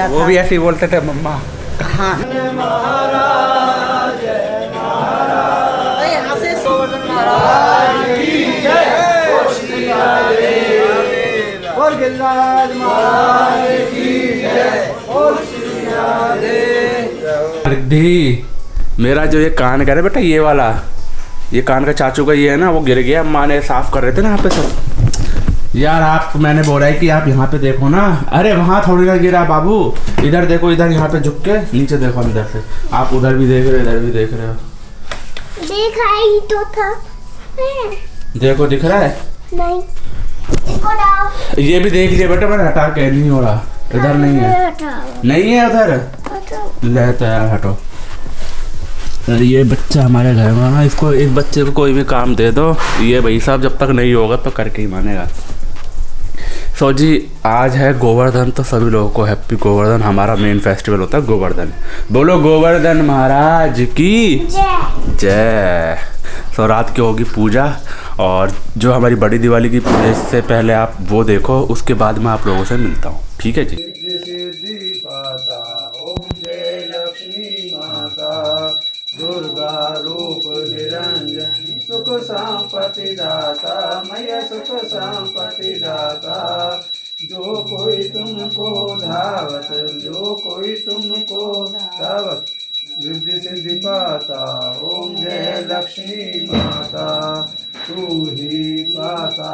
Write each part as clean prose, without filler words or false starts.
वो भी ऐसे ही बोलते थे मम्मा। हाँ रिद्धि, मेरा जो ये कान कह रहे बेटा, ये वाला, ये कान का चाचू का ये है ना, वो गिर गया। माँ ने साफ कर रहे थे ना यहाँ पे सब। यार आप, मैंने बोला है कि आप यहाँ पे देखो ना। अरे वहाँ थोड़ी ना गिरा बाबू, इधर देखो, इधर यहाँ पे झुक के नीचे देखो अंदर से। आप उधर भी देख रहे हो, इधर भी देख रहे हो। देखा ही तो था। देखो दिख रहा है? नहीं, इसको डाल। ये भी देख लिया बेटा, मैंने हटा के, नहीं हो रहा, इधर नहीं है, नहीं है उधर। ले तो यार हटो। अरे ये बच्चा हमारे घर में ना, इसको, इस बच्चे को कोई भी काम दे दो, ये भाई साहब जब तक नहीं होगा तो करके ही मानेगा। सो जी, आज है गोवर्धन, तो सभी लोगों को हैप्पी गोवर्धन। हमारा मेन फेस्टिवल होता है गोवर्धन। बोलो गोवर्धन महाराज की जय। सो रात की होगी पूजा, और जो हमारी बड़ी दिवाली की पूजा, इससे पहले आप वो देखो, उसके बाद मैं आप लोगों से मिलता हूँ, ठीक है जी। दुर्गा रूप निरंजन, सुख संपत्ति दाता, मैया सुख संपत्ति दाता। जो कोई तुमको धावत, जो कोई तुमको धावत, रिद्धि सिद्धि पाता। ओम जय लक्ष्मी माता, तू ही पाता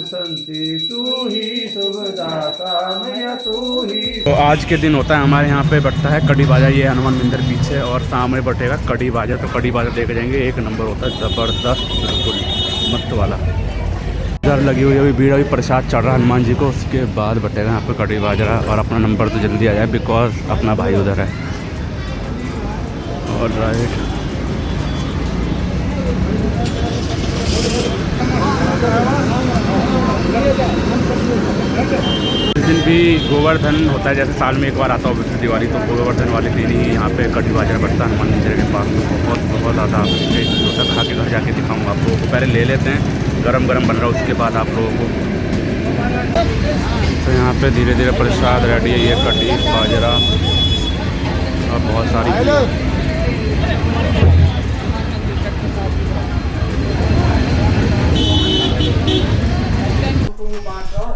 संति, तू ही सुखदाता, मैया तू ही। तो आज के दिन होता है हमारे यहाँ पे बढ़ता है कड़ी बाजा। ये हनुमान मंदिर पीछे, और सामने बटेगा कड़ी बाजा। तो कड़ी बाजा देख जाएंगे, एक नंबर होता है, ज़बरदस्त, बिल्कुल मस्त वाला। इधर लगी हुई अभी भीड़, अभी प्रसाद चढ़ रहा है हनुमान जी को, उसके बाद बटेगा यहाँ पे कड़ी बाजा। और अपना नंबर तो जल्दी आ जाए, बिकॉज अपना भाई उधर है। और राइट इस दिन भी गोवर्धन होता है, जैसे साल में एक बार आता हो विष्णु दिवाली, तो गोवर्धन वाले दिन ही यहाँ पे कड़ी बाजार बढ़ता है हनुमान मंदिर के पास। तो बहुत ज़्यादा टेस्ट होता है। खा के घर जाके दिखाऊंगा आप लोगों को। पहले ले लेते हैं, गरम गरम बन रहा है, उसके बाद आप लोगों को। तो यहाँ पे धीरे धीरे प्रसाद रेडी है, ये कड़ी बाजरा और बहुत सारी।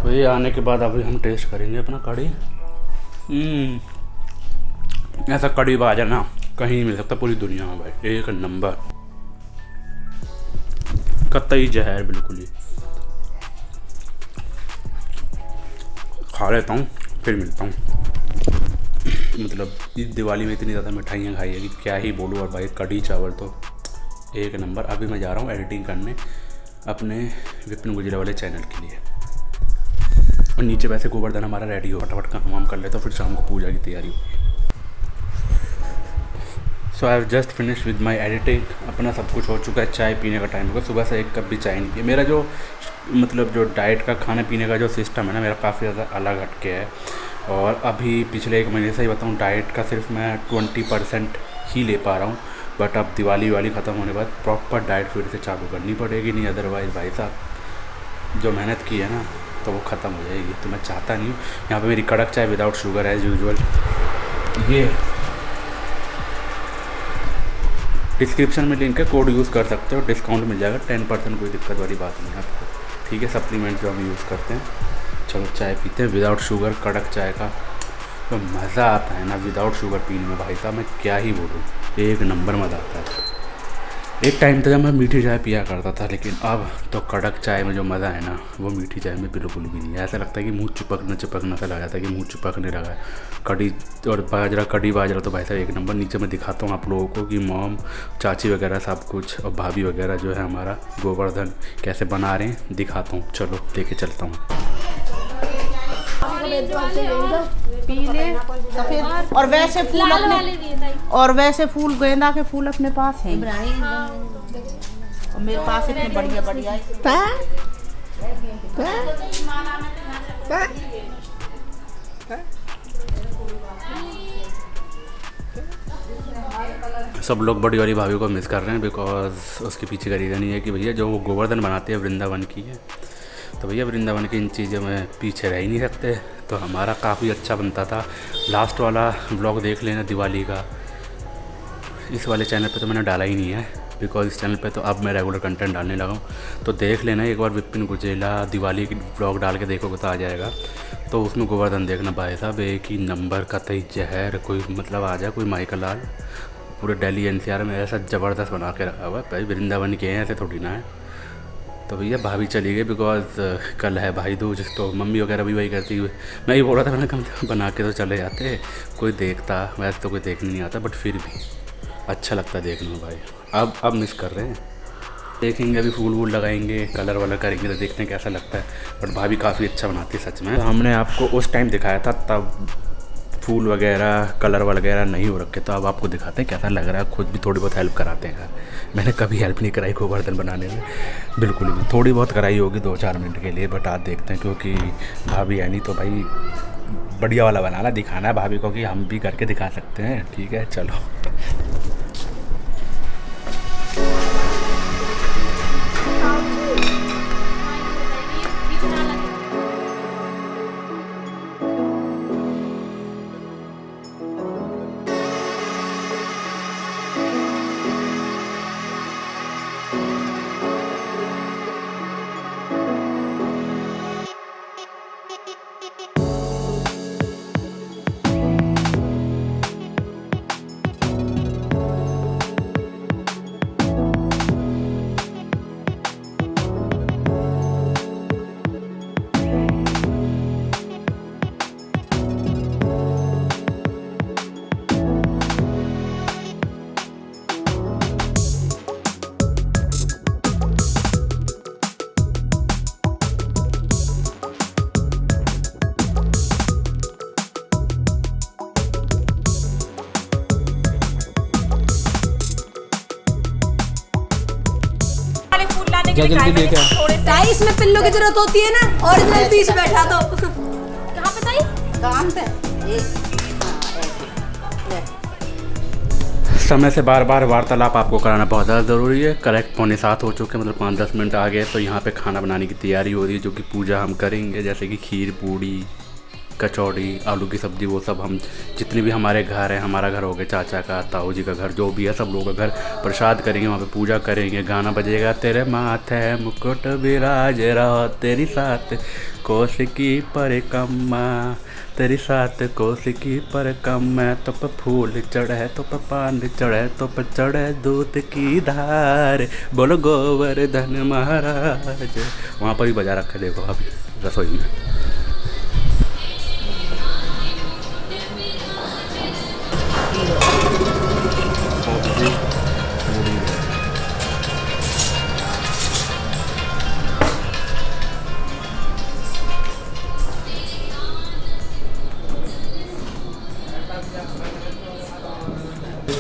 वही आने के बाद अभी हम टेस्ट करेंगे अपना कड़ी। ऐसा कड़ी बाजा ना कहीं नहीं मिल सकता पूरी दुनिया में भाई, एक नंबर, कतई जहर बिल्कुल ही। खा लेता हूँ फिर मिलता हूँ। मतलब इस दिवाली में इतनी ज़्यादा मिठाइयाँ खाई है कि क्या ही बोलूँ। और भाई कड़ी चावल तो एक नंबर। अभी मैं जा रहा हूँ एडिटिंग करने अपने विपिन गुजरा वाले चैनल के लिए। और नीचे वैसे गोवर्धन हमारा रेडी हो, फटाफट काम वाम कर लेता, फिर शाम को पूजा की तैयारी होगी। So I have just finish with my editing. अपना सब कुछ हो चुका है, चाय पीने का टाइम होगा। सुबह से एक कप भी चाय नहीं पिया। मेरा जो मतलब जो डाइट का, खाने पीने का जो सिस्टम है ना, मेरा काफ़ी ज़्यादा अलग हटके है। और अभी पिछले एक महीने से ही बताऊँ, डाइट का सिर्फ मैं 20% ही ले पा रहा हूँ। बट अब दिवाली ख़त्म होने के बाद प्रॉपर डाइट फिर से चालू करनी पड़ेगी, नहीं अदरवाइज़ भाई साहब जो मेहनत की है ना तो वो ख़त्म हो जाएगी। तो मैं चाहता नहीं हूँ। यहाँ पे मेरी कड़क चाय विदाउट शुगर एज़ यूजुअल। ये डिस्क्रिप्शन में लिंक है, कोड यूज़ कर सकते हो, डिस्काउंट मिल जाएगा 10%, कोई दिक्कत वाली बात नहीं है आपको, ठीक है। सप्लीमेंट जो हम यूज़ करते हैं। चलो चाय पीते हैं विदाउट शुगर, कड़क चाय का तो मज़ा आता है ना विदाउट शुगर पीने में भाई साहब, मैं क्या ही बोलूँ, एक नंबर मज़ा आता है। एक टाइम था जब मैं मीठी चाय पिया करता था, लेकिन अब तो कड़क चाय में जो मज़ा है ना वो मीठी चाय में बिल्कुल भी नहीं है। ऐसा लगता है कि मुँह चिपकना सा लग जाता है कि मुँह चिपकने लगा है। कड़ी और बाजरा, कड़ी बाजरा तो भाई साहब एक नंबर। नीचे मैं दिखाता हूँ आप लोगों को कि मॉम, चाची वगैरह सब कुछ और भाभी वगैरह जो है हमारा गोवर्धन कैसे बना रहे हैं, दिखाता हूँ। चलो लेके चलता हूँ। पीले सफेद और वैसे फूल अपने, और वैसे फूल गेंदा के फूल अपने पास हैं और मेरे पास इतने बढ़िया बढ़िया सब लोग बड़ी वाली भाभी को मिस कर रहे हैं बिकॉज उसके पीछे का रीज़न ये है कि भैया जो वो गोवर्धन बनाते हैं वृंदावन की है, तो भैया वृंदावन की इन चीज़ों में पीछे रह ही नहीं सकते। तो हमारा काफ़ी अच्छा बनता था। लास्ट वाला व्लॉग देख लेना दिवाली का, इस वाले चैनल पे तो मैंने डाला ही नहीं है बिकॉज इस चैनल पे तो अब मैं रेगुलर कंटेंट डालने लगा हूँ। तो देख लेना एक बार, विपिन गुजेला दिवाली की व्लॉग डाल के देखोगे तो आ जाएगा। तो उसमें गोवर्धन देखना भाई साहब, एक ही नंबर का तई जहर, कोई मतलब आ जाए कोई माइकल लाल, पूरे दिल्ली NCR में ऐसा ज़बरदस्त बना के रखा हुआ है। भाई वृंदावन के हैं, ऐसे थोड़ी ना है। तो भैया भाभी चली गई बिकॉज कल है भाई दूज, तो मम्मी वगैरह भी वही करती हुई। मैं ही बोल रहा था, मैंने कम बना के तो चले जाते, कोई देखता। वैसे तो कोई देखने नहीं आता, बट फिर भी अच्छा लगता है देखने में भाई। अब मिस कर रहे हैं, देखेंगे अभी फूल वूल लगाएंगे, कलर वलर करेंगे तो देखते हैं कैसा लगता है। बट भाभी काफ़ी अच्छा बनाती है सच में। हमने आपको उस टाइम दिखाया था तब फूल वगैरह कलर वगैरह नहीं हो रखे, तो अब आपको दिखाते हैं कैसा लग रहा है। खुद भी थोड़ी बहुत हेल्प कराते हैं यार। मैंने कभी हेल्प नहीं कराई गोवर्धन बनाने में, बिल्कुल भी। थोड़ी बहुत कराई होगी 2-4 मिनट के लिए, बट आज देखते हैं क्योंकि भाभी है नहीं तो भाई बढ़िया वाला बनाना दिखाना है भाभी को कि हम भी करके दिखा सकते हैं। ठीक है चलो। जल्दी लेके आ। इसमें पिल्लों की जरूरत होती है ना, ओरिजिनल पीस बैठा तो कहाँ पे ताई? कान पे समय से बार बार वार्तालाप आपको कराना बहुत ज़्यादा ज़रूरी है। करेक्ट 6:45 हो चुके, मतलब 5-10 मिनट आ गए। तो यहाँ पे खाना बनाने की तैयारी हो रही है, जो कि पूजा हम करेंगे, जैसे कि खीर पूड़ी कचौड़ी आलू की सब्ज़ी, वो सब हम जितने भी हमारे घर हैं, हमारा घर हो गया, चाचा का, ताऊ जी का घर, जो भी है सब लोगों का घर, प्रसाद करेंगे, वहाँ पे पूजा करेंगे, गाना बजेगा, तेरे माथे मुकुट विराज रहो, तेरी साथ कोस की परिक्रमा, तेरी साथ कोस की परिक्रमा, तो पे फूल चढ़े, तो पे पान चढ़े, तो पे चढ़े दूध की धार, बोलो गोवर्धन महाराज। वहाँ पर भी बजा रखा है, देखो अभी रसोई में।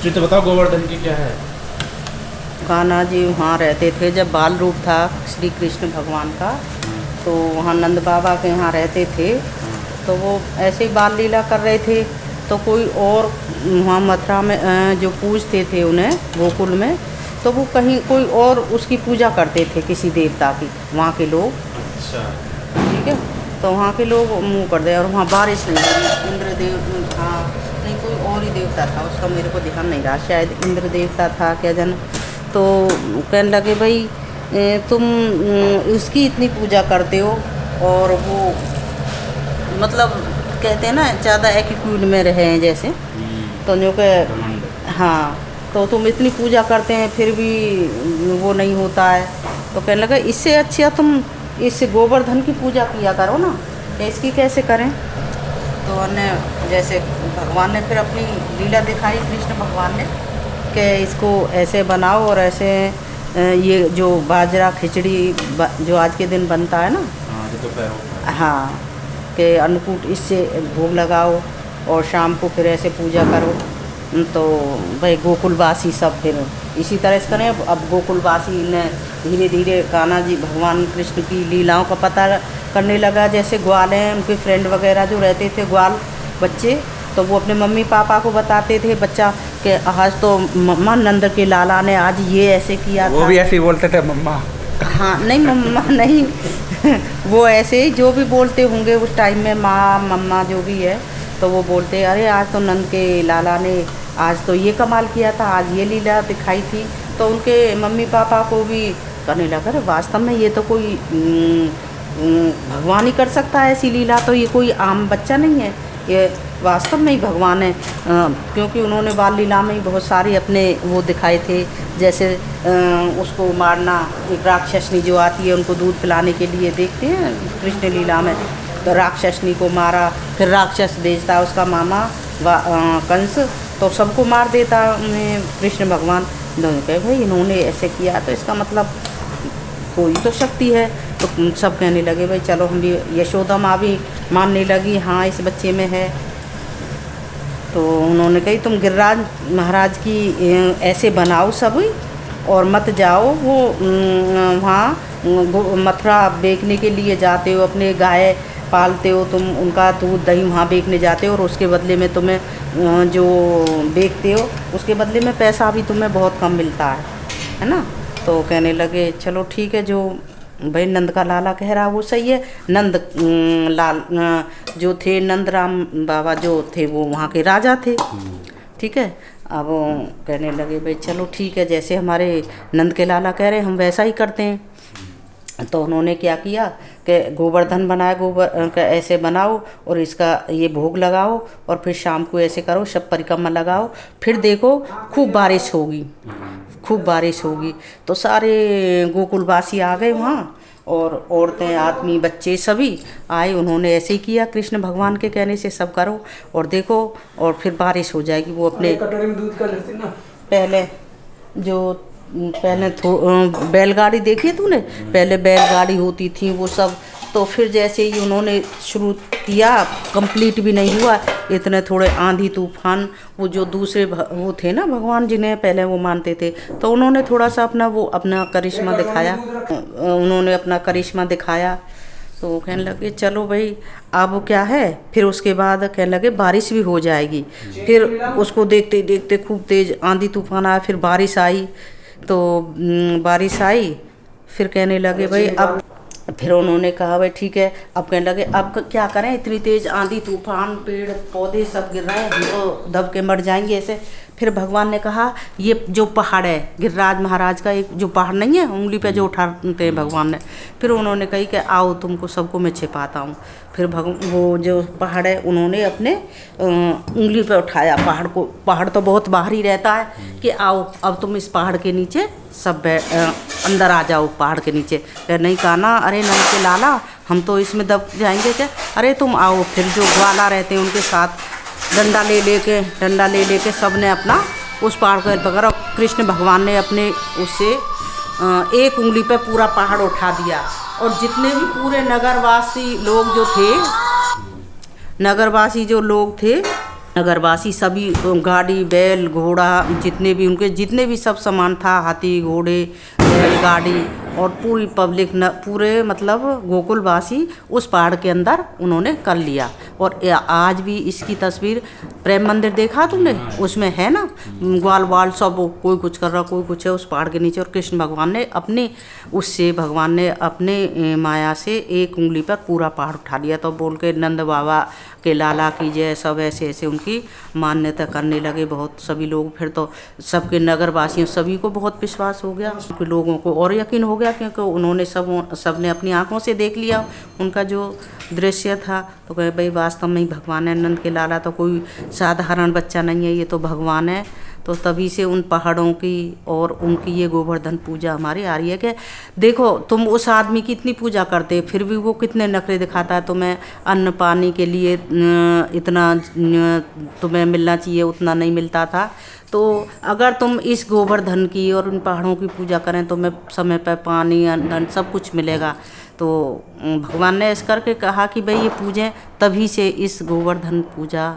तो बताओ गोवर्धन की क्या है? कान्हा जी वहाँ रहते थे जब बाल रूप था श्री कृष्ण भगवान का, तो वहाँ नंद बाबा के यहाँ रहते थे। तो वो ऐसे ही बाल लीला कर रहे थे, तो कोई और वहाँ मथुरा में जो पूजते थे उन्हें गोकुल में, तो वो कहीं कोई और उसकी पूजा करते थे किसी देवता की, वहाँ के लोग। अच्छा ठीक है, तो वहाँ के लोग मुँह कर दे, और वहाँ बारिश नहीं हुई। इंद्रदेव था, नहीं कोई और ही देवता था, उसका मेरे को ध्यान नहीं रहा, शायद इंद्र देवता था क्या जन। तो कहने लगे भाई तुम उसकी इतनी पूजा करते हो, और वो मतलब कहते हैं ना ज़्यादा एटीट्यूड में रहे हैं जैसे, तो जो कि हाँ, तो तुम इतनी पूजा करते हैं फिर भी वो नहीं होता है। तो कहने लगा इससे अच्छा तुम इस गोवर्धन की पूजा किया करो ना, इसकी कैसे करें। तो उन्हें जैसे भगवान ने फिर अपनी लीला दिखाई, कृष्ण भगवान ने, कि इसको ऐसे बनाओ और ऐसे ये जो बाजरा खिचड़ी जो आज के दिन बनता है ना, हाँ, कि अन्नकूट इससे भोग लगाओ और शाम को फिर ऐसे पूजा करो। तो भाई गोकुलवासी सब फिर इसी तरह से करें। अब गोकुलवासी ने धीरे धीरे कान्हा जी भगवान कृष्ण की लीलाओं का पता करने लगा। जैसे ग्वाल हैं, उनके फ्रेंड वगैरह जो रहते थे ग्वाल बच्चे, तो वो अपने मम्मी पापा को बताते थे बच्चा कि आज तो मम्मा नंद के लाला ने आज ये ऐसे किया था। वो भी ऐसे ही बोलते थे मम्मा। हाँ नहीं मम्मा नहीं वो ऐसे ही जो भी बोलते होंगे उस टाइम में, माँ मम्मा जो भी है, तो वो बोलते अरे आज तो नंद के लाला ने आज तो ये कमाल किया था, आज ये लीला दिखाई थी। तो उनके मम्मी पापा को भी करने लगा अरे वास्तव में ये तो कोई भगवान ही कर सकता है ऐसी लीला, तो ये कोई आम बच्चा नहीं है, ये वास्तव में ही भगवान है। क्योंकि उन्होंने बाल लीला में ही बहुत सारे अपने वो दिखाए थे, जैसे उसको मारना, एक राक्षसनी जो आती है उनको दूध पिलाने के लिए, देखते हैं कृष्ण लीला में, तो राक्षसनी को मारा, फिर राक्षस भेजता उसका मामा कंस, तो सबको मार देता कृष्ण भगवान। कहे भाई इन्होंने ऐसे किया तो इसका मतलब कोई तो शक्ति है। तो सब कहने लगे भाई चलो हम भी, यशोदा माँ भी मानने लगी हाँ इस बच्चे में है। तो उन्होंने कही तुम गिरिराज महाराज की ऐसे बनाओ सब और मत जाओ, वो वहाँ मथुरा बेचने के लिए जाते हो, अपने गाय पालते हो तुम, उनका दूध दही वहाँ बेचने जाते हो और उसके बदले में तुम्हें जो बेचते हो उसके बदले में पैसा भी तुम्हें बहुत कम मिलता है ना। तो कहने लगे चलो ठीक है, जो भाई नंद का लाला कह रहा वो सही है। नंद लाल जो थे, नंद राम बाबा जो थे वो वहाँ के राजा थे, ठीक है। अब कहने लगे भाई चलो ठीक है, जैसे हमारे नंद के लाला कह रहे हैं हम वैसा ही करते हैं। तो उन्होंने क्या किया कि गोवर्धन बनाया, गोबर का ऐसे बनाओ और इसका ये भोग लगाओ और फिर शाम को ऐसे करो, सब परिक्रमा लगाओ, फिर देखो खूब बारिश होगी, खूब बारिश होगी। तो सारे गोकुलवासी आ गए वहाँ, और औरतें आदमी बच्चे सभी आए, उन्होंने ऐसे ही किया कृष्ण भगवान के कहने से, सब करो और देखो और फिर बारिश हो जाएगी। वो अपने कटोरे में दूध का लेते ना, पहले बैलगाड़ी देखी है तूने, पहले बैलगाड़ी होती थी वो सब, तो फिर जैसे ही उन्होंने शुरू किया, कंप्लीट भी नहीं हुआ, इतने थोड़े आंधी तूफान, वो जो दूसरे वो थे ना भगवान जिन्हें पहले वो मानते थे, तो उन्होंने थोड़ा सा अपना करिश्मा दिखाया, उन्होंने अपना करिश्मा दिखाया। तो कहने लगे चलो भाई अब क्या है, फिर उसके बाद कहने लगे बारिश भी हो जाएगी। फिर उसको देखते देखते खूब तेज आंधी तूफान आया, फिर बारिश आई। तो बारिश आई, फिर कहने लगे भाई अब, फिर उन्होंने कहा भाई ठीक है, अब कहने लगे अब क्या करें, इतनी तेज आंधी तूफान, पेड़ पौधे सब गिर रहे हैं, हम तो दब के मर जाएंगे ऐसे। फिर भगवान ने कहा ये जो पहाड़ है, गिरिराज महाराज का एक जो पहाड़ नहीं है उंगली पे जो उठाते हैं भगवान ने, फिर उन्होंने कही कि आओ तुमको सबको मैं छिपाता हूँ। फिर वो जो पहाड़ है उन्होंने अपने उंगली पे उठाया पहाड़ को, पहाड़ तो बहुत बाहरी रहता है, कि आओ अब तुम इस पहाड़ के नीचे सब अंदर आ जाओ पहाड़ के नीचे। नहीं कहा ना, अरे नंद के लाला हम तो इसमें दब जाएंगे क्या, अरे तुम आओ। फिर जो ग्वाला रहते हैं उनके साथ डंडा ले लेके सब ने अपना उस पहाड़ को पकड़ा, कृष्ण भगवान ने अपने उससे एक उंगली पे पूरा पहाड़ उठा दिया। और जितने भी पूरे नगरवासी लोग जो थे, नगरवासी सभी गाड़ी बैल घोड़ा जितने भी उनके जितने भी सब सामान था, हाथी घोड़े गाड़ी और पूरी पब्लिक पूरे मतलब गोकुलवासी उस पहाड़ के अंदर उन्होंने कर लिया। और आज भी इसकी तस्वीर, प्रेम मंदिर देखा तुमने, उसमें है ना, ग्वाल वाल सब कोई कुछ कर रहा कोई कुछ है उस पहाड़ के नीचे। और कृष्ण भगवान ने अपने माया से एक उंगली पर पूरा पहाड़ उठा लिया। तो बोल के नंद बाबा के लाला की जय, सब ऐसे ऐसे उनकी मान्यता करने लगे बहुत सभी लोग। फिर तो सबके नगरवासियों सभी को बहुत विश्वास हो गया, लोगों को और यकीन हो गया, क्योंकि उन्होंने सबने अपनी आंखों से देख लिया उनका जो दृश्य था। तो कहे भाई वास्तव में ही भगवान है, नंद के लाला तो कोई साधारण बच्चा नहीं है, ये तो भगवान है। तो तभी से उन पहाड़ों की और उनकी ये गोवर्धन पूजा हमारी आ रही है। कि देखो तुम उस आदमी की इतनी पूजा करते फिर भी वो कितने नखरे दिखाता है, तुम्हें अन्न पानी के लिए इतना तुम्हें मिलना चाहिए उतना नहीं मिलता था। तो अगर तुम इस गोवर्धन की और उन पहाड़ों की पूजा करें तो मैं समय पर पानी अन्न सब कुछ मिलेगा। तो भगवान ने इस करके कहा कि भाई ये पूजें, तभी से इस गोवर्धन पूजा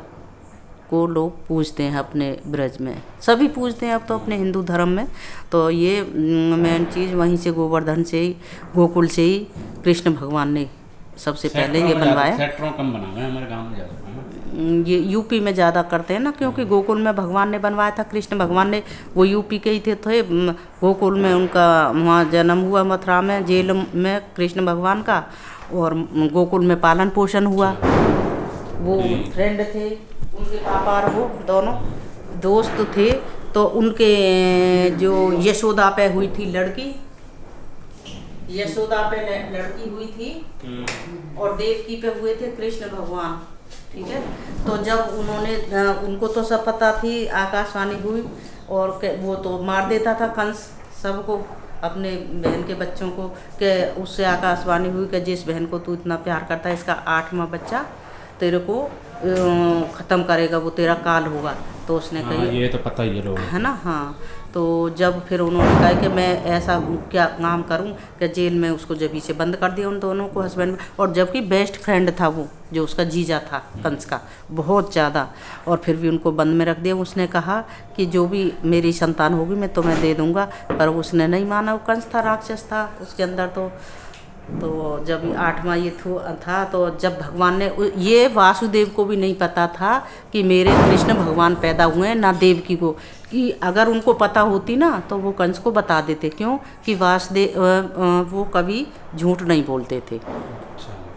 को लोग पूजते हैं अपने ब्रज में, सभी पूजते हैं अब तो अपने हिंदू धर्म में। तो ये मेन चीज़ वहीं से गोवर्धन से ही, गोकुल से ही कृष्ण भगवान ने सबसे पहले ये बनवाया। सेक्टरों कम बना हुआ है हमारे गाँव में ज़्यादा। ये यूपी में ज़्यादा करते हैं ना, क्योंकि गोकुल में भगवान ने बनवाया था, कृष्ण भगवान ने, वो यूपी के ही थे। गोकुल में उनका वहाँ जन्म हुआ, मथुरा में जेल में कृष्ण भगवान का, और गोकुल में पालन पोषण हुआ। वो फ्रेंड थे उनके पापा और वो दोनों दोस्त थे। तो उनके जो यशोदा पे हुई थी लड़की, यशोदा पे लड़की हुई थी, और देवकी पे हुए थे कृष्ण भगवान, ठीक है। तो जब उन्होंने, उनको तो सब पता थी, आकाशवाणी हुई, और वो तो मार देता था कंस सबको, अपने बहन के बच्चों को, कि उससे आकाशवाणी हुई कि जिस बहन को तू इतना प्यार करता है, इसका 8वां बच्चा तेरे को ख़त्म करेगा, वो तेरा काल होगा। तो उसने कहा ये तो पता ही है लोगों, है ना। हाँ, तो जब फिर उन्होंने कहा कि मैं ऐसा क्या काम करूं कि जेल में उसको जभी से बंद कर दिया उन दोनों को, हस्बैंड, और जबकि बेस्ट फ्रेंड था वो, जो उसका जीजा था कंस का, बहुत ज़्यादा, और फिर भी उनको बंद में रख दिया। उसने कहा कि जो भी मेरी संतान होगी मैं तुम्हें दे दूंगा, पर उसने नहीं माना। वो कंस था, राक्षस था उसके अंदर। तो जब 8वां ये था, तो जब भगवान ने, ये वासुदेव को भी नहीं पता था कि मेरे कृष्ण भगवान पैदा हुए हैं, ना देवकी को, कि अगर उनको पता होती ना तो वो कंस को बता देते। क्यों कि वासुदेव वो कभी झूठ नहीं बोलते थे।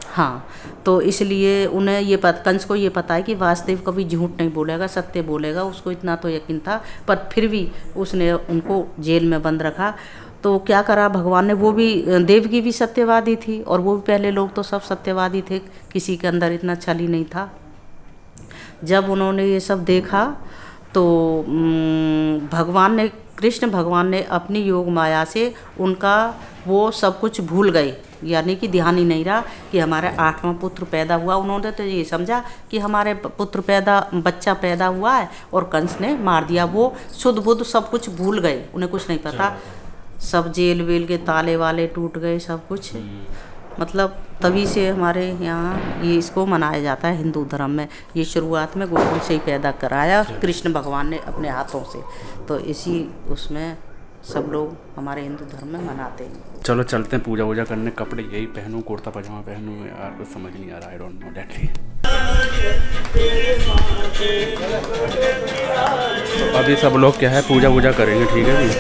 हाँ, तो इसलिए उन्हें ये कंस को ये पता है कि वासुदेव कभी झूठ नहीं बोलेगा, सत्य बोलेगा, उसको इतना तो यकीन था। पर फिर भी उसने उनको जेल में बंद रखा। तो क्या करा भगवान ने, वो भी, देवकी भी सत्यवादी थी, और वो भी, पहले लोग तो सब सत्यवादी थे, किसी के अंदर इतना छल ही नहीं था। जब उन्होंने ये सब देखा तो भगवान ने, कृष्ण भगवान ने अपनी योग माया से उनका वो सब कुछ भूल गए, यानी कि ध्यान ही नहीं रहा कि हमारा 8वां पुत्र पैदा हुआ। उन्होंने तो ये समझा कि हमारे बच्चा पैदा हुआ है, और कंस ने मार दिया। वो शुद्ध बुद्ध सब कुछ भूल गए, उन्हें कुछ नहीं पता। सब जेल वेल के ताले वाले टूट गए, सब कुछ। मतलब तभी से हमारे यहाँ ये इसको मनाया जाता है हिंदू धर्म में। ये शुरुआत में गोकुल से ही पैदा कराया कृष्ण भगवान ने अपने हाथों से, तो इसी उसमें सब लोग हमारे हिंदू धर्म में मनाते हैं। चलो चलते हैं पूजा वूजा करने। कपड़े यही पहनूं, कुर्ता पजामा पहनूं, यार कुछ समझ नहीं आ रहा, आई डोंट नो दैट। तो अभी सब लोग क्या है पूजा वूजा करेंगे, ठीक है जी।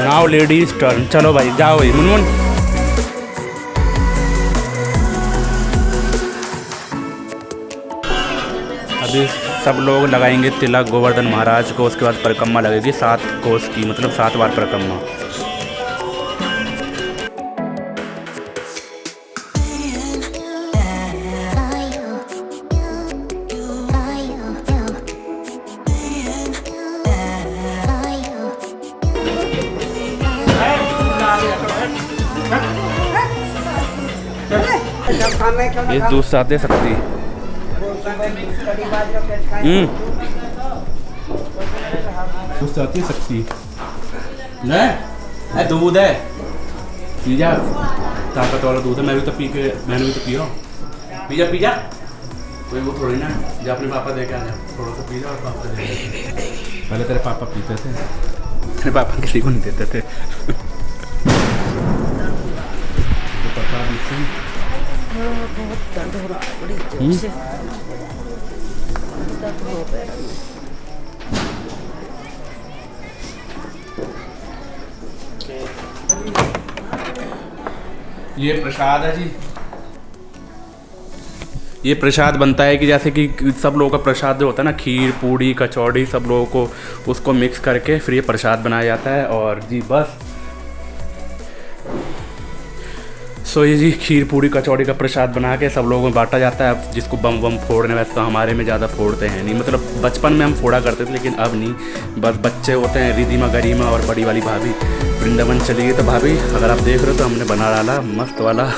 Now ladies turn. चलो भाई जाओ भाई मुनमुन। अभी सब लोग लगाएंगे तिलक गोवर्धन महाराज को, उसके बाद परिक्रमा लगेगी 7 कोस की, मतलब 7 बार परिक्रमा। इस दूध साथ दे सकती। दूध साथ दे सकती है, दूध है, पी जा, ताकत वाला दूध है। मैंने भी तो पियो, पी जा। कोई वो थोड़ी ना, जब अपने पापा दे के आ जा, थोड़ा सा पी जा और पापा दे। पहले तेरे पापा पीते थे, तेरे पापा किसी को नहीं देते थे। तो पापा भी बहुत दर्द हो रहा है, बड़ी जोर से दर्द हो रहा है। ये प्रसाद है जी। ये प्रसाद बनता है कि जैसे कि सब लोगों का प्रसाद जो होता है ना, खीर पूड़ी कचौड़ी, सब लोगों को उसको मिक्स करके फिर ये प्रसाद बनाया जाता है। और जी बस सो ये जी खीर पूरी कचौड़ी का प्रसाद बना के सब लोगों में बांटा जाता है। अब जिसको बम बम फोड़ने, वैसे तो हमारे में ज़्यादा फोड़ते हैं नहीं, मतलब बचपन में हम फोड़ा करते थे लेकिन अब नहीं। बस बच्चे होते हैं, रिधिमा गरिमा और बड़ी वाली भाभी वृंदावन चली गई। तो भाभी अगर आप देख रहे हो तो हमने बना डाला मस्त वाला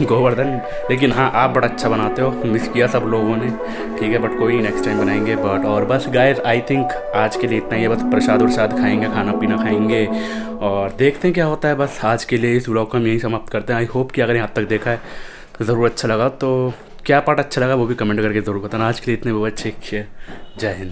गोवर्धन। लेकिन हाँ, आप बड़ा अच्छा बनाते हो, मिस किया सब लोगों ने, ठीक है, बट कोई नेक्स्ट टाइम बनाएंगे। बट और बस गाइस, आई थिंक आज के लिए इतना ही है। बस प्रसाद वरसाद खाएंगे, खाना पीना खाएंगे और देखते हैं क्या होता है। बस आज के लिए इस व्लॉग को हम यही समाप्त करते हैं। आई होप कि अगर यहाँ तक देखा है तो ज़रूर अच्छा लगा। तो क्या पार्ट अच्छा लगा वो भी कमेंट करके ज़रूर बताना। आज के लिए इतने बहुत अच्छे। जय हिंद।